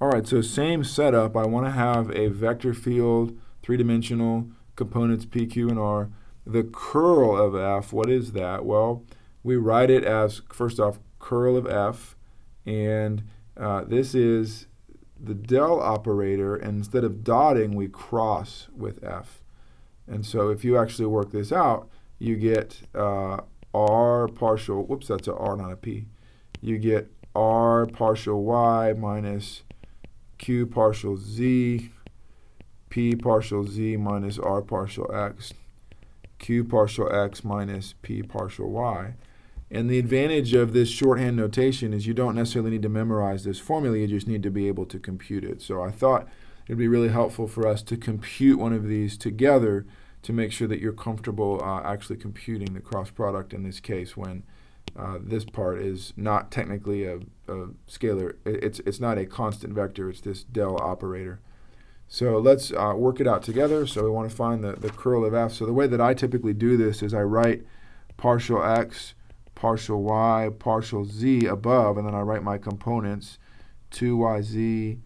All right, so same setup. I want to have a vector field, three-dimensional components P, Q, and R. The curl of F, what is that? Well, we write it as, first off, curl of F, and this is the del operator, and instead of dotting, we cross with F. And so if you actually work this out, you get R partial, whoops, that's a R, not a P. You get R partial Y minus Q partial Z, P partial Z minus R partial X, Q partial X minus P partial Y. And the advantage of this shorthand notation is you don't necessarily need to memorize this formula, you just need to be able to compute it. So I thought it would be really helpful for us to compute one of these together to make sure that you're comfortable actually computing the cross product in this case when this part is not technically a scalar. It's not a constant vector, it's this del operator. So let's work it out together. So we want to find the curl of F. So the way that I typically do this is I write partial X, partial Y, partial Z above, and then I write my components 2YZ,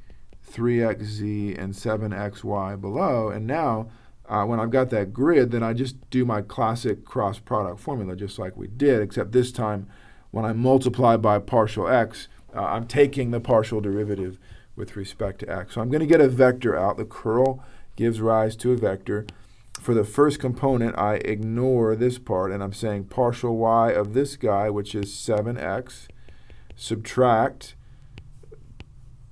3XZ, and 7XY below. And now, when I've got that grid, then I just do my classic cross product formula just like we did, except this time when I multiply by partial X, I'm taking the partial derivative with respect to X. So I'm going to get a vector out. The curl gives rise to a vector. For the first component, I ignore this part, and I'm saying partial Y of this guy, which is 7X, subtract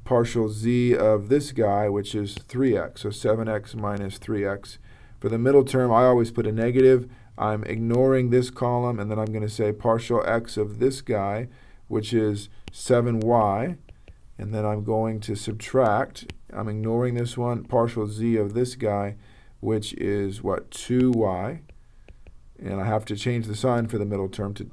partial Z of this guy, which is 3X, so 7X minus 3X. For the middle term, I always put a negative. I'm ignoring this column, and then I'm going to say partial X of this guy, which is 7Y, and then I'm going to subtract. I'm ignoring this one, partial Z of this guy, which is, what, 2Y, and I have to change the sign for the middle term to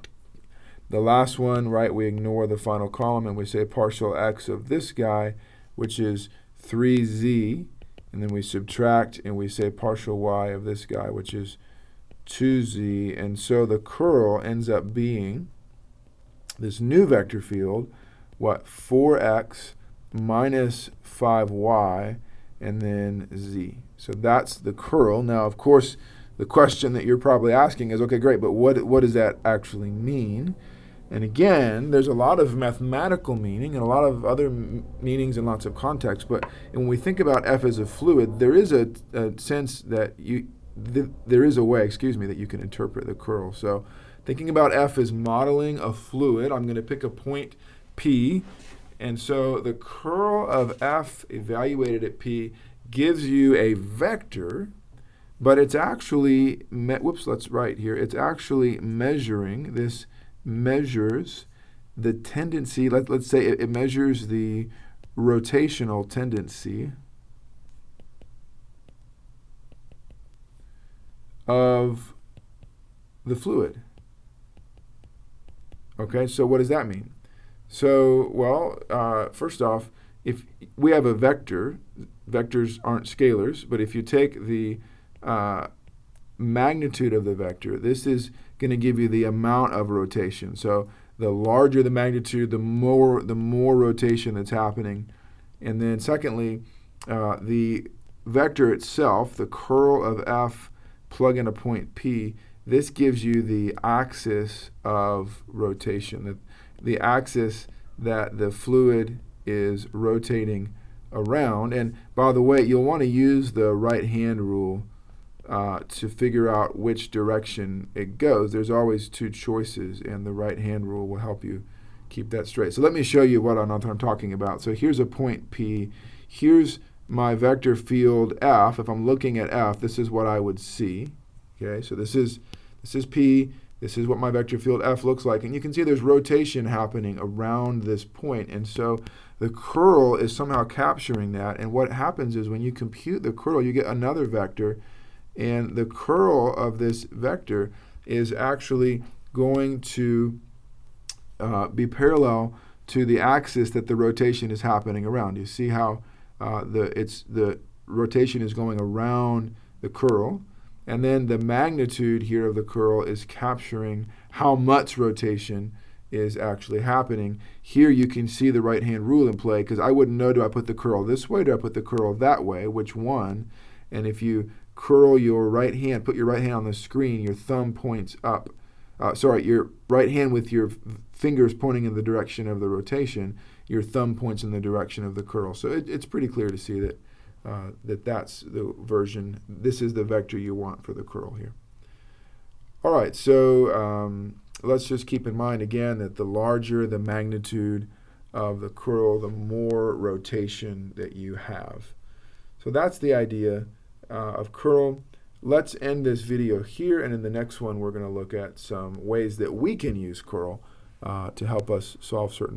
the last one, right? We ignore the final column and we say partial X of this guy, which is 3Z, and then we subtract and we say partial Y of this guy, which is 2Z, and so the curl ends up being this new vector field, what, 4X minus 5Y, and then Z. So that's the curl. Now, of course, the question that you're probably asking is, okay, great, but what does that actually mean? And again, there's a lot of mathematical meaning and a lot of other meanings and lots of context. But when we think about F as a fluid, there is a sense that there is a way, that you can interpret the curl. So thinking about F as modeling a fluid, I'm going to pick a point P. And so the curl of F evaluated at P gives you a vector, but it's actually, let's write here. It's actually measuring this. Measures the tendency, let's say it measures the rotational tendency of the fluid. Okay, so what does that mean? So, well, first off, if we have a vector, vectors aren't scalars, but if you take the magnitude of the vector, this is going to give you the amount of rotation. So the larger the magnitude, the more rotation that's happening. And then secondly, the vector itself, the curl of F, plug in a point P, this gives you the axis of rotation, the axis that the fluid is rotating around. And by the way, you'll want to use the right-hand rule to figure out which direction it goes. There's always two choices, and the right-hand rule will help you keep that straight. So let me show you what I'm talking about. So here's a point P. Here's my vector field F. If I'm looking at F, this is what I would see. Okay, so this is P. This is what my vector field F looks like. And you can see there's rotation happening around this point. And so the curl is somehow capturing that. And what happens is when you compute the curl, you get another vector. And the curl of this vector is actually going to be parallel to the axis that the rotation is happening around. You see how the rotation is going around the curl, and then the magnitude here of the curl is capturing how much rotation is actually happening. Here you can see the right-hand rule in play, because I wouldn't know, do I put the curl this way, do I put the curl that way, which one? And if you curl your right hand, put your right hand on the screen, your thumb points up. Your right hand with your fingers pointing in the direction of the rotation, your thumb points in the direction of the curl. So it's pretty clear to see that that's the version. This is the vector you want for the curl here. All right, so let's just keep in mind again that the larger the magnitude of the curl, the more rotation that you have. So that's the idea of curl. Let's end this video here, and in the next one we're going to look at some ways that we can use curl to help us solve certain